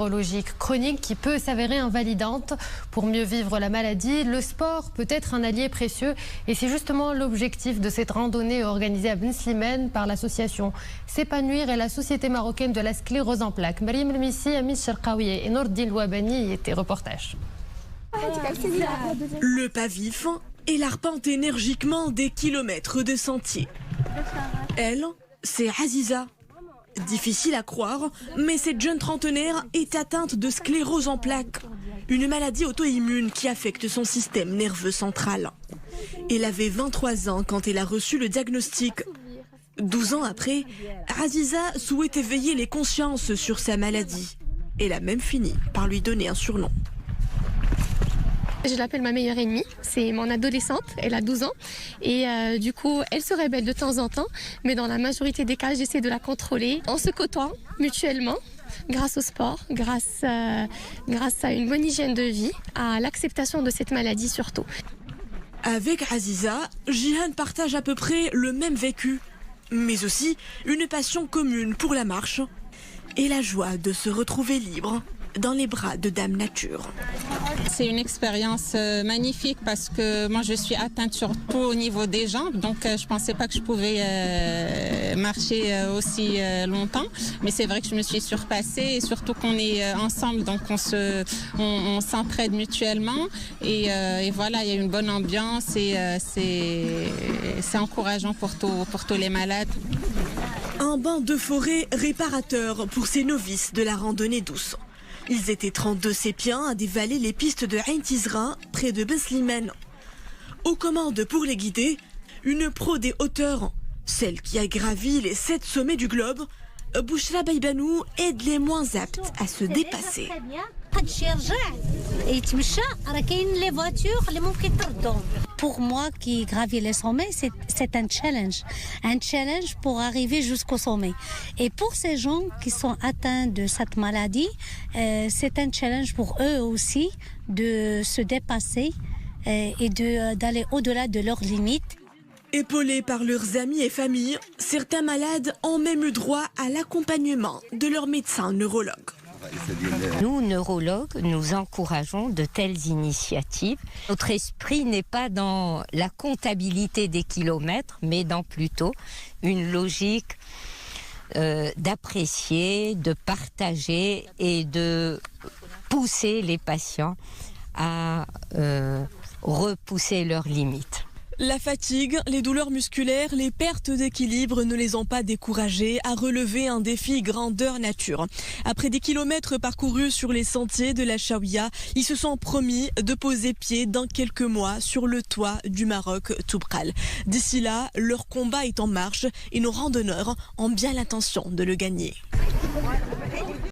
neurologique chronique qui peut s'avérer invalidante. Pour mieux vivre la maladie, le sport peut être un allié précieux et c'est justement l'objectif de cette randonnée organisée à Ben Slimane par l'association S'épanouir et la Société marocaine de la sclérose en plaques. Mariam Elmissi, Amis Cherkaoui et Nordine Louabani étaient reportages. Le pas vif et l'arpente énergiquement des kilomètres de sentiers. Elle, c'est Aziza. Difficile à croire, mais cette jeune trentenaire est atteinte de sclérose en plaques, une maladie auto-immune qui affecte son système nerveux central. Elle avait 23 ans quand elle a reçu le diagnostic. 12 ans après, Aziza souhaite éveiller les consciences sur sa maladie. Elle a même fini par lui donner un surnom. Je l'appelle ma meilleure ennemie, c'est mon adolescente, elle a 12 ans et du coup elle se rébelle de temps en temps, mais dans la majorité des cas j'essaie de la contrôler. On se côtoie mutuellement grâce au sport, grâce à une bonne hygiène de vie, à l'acceptation de cette maladie surtout. Avec Aziza, Jihan partage à peu près le même vécu, mais aussi une passion commune pour la marche et la joie de se retrouver libre dans les bras de Dame Nature. C'est une expérience magnifique parce que moi je suis atteinte surtout au niveau des jambes, donc je pensais pas que je pouvais marcher aussi longtemps, mais c'est vrai que je me suis surpassée et surtout qu'on est ensemble, donc on s'entraide mutuellement et voilà, il y a une bonne ambiance et c'est encourageant pour tous les malades. Un bain de forêt réparateur pour ces novices de la randonnée douce. Ils étaient 32 sépiens à dévaler les pistes de Ain Tizra, près de Ben Slimane. Aux commandes pour les guider, une pro des hauteurs, celle qui a gravi les 7 sommets du globe. Bouchra Baibanou aide les moins aptes à se dépasser. Pour moi qui gravis les sommets, c'est un challenge pour arriver jusqu'au sommet. Et pour ces gens qui sont atteints de cette maladie, c'est un challenge pour eux aussi de se dépasser et d'aller au-delà de leurs limites. Épaulés par leurs amis et familles, certains malades ont même eu droit à l'accompagnement de leur médecin neurologue. Nous, neurologues, nous encourageons de telles initiatives. Notre esprit n'est pas dans la comptabilité des kilomètres, mais dans plutôt une logique d'apprécier, de partager et de pousser les patients à repousser leurs limites. La fatigue, les douleurs musculaires, les pertes d'équilibre ne les ont pas découragés à relever un défi grandeur nature. Après des kilomètres parcourus sur les sentiers de la Chaouia, ils se sont promis de poser pied dans quelques mois sur le toit du Maroc Toubkal. D'ici là, leur combat est en marche et nos randonneurs ont bien l'intention de le gagner.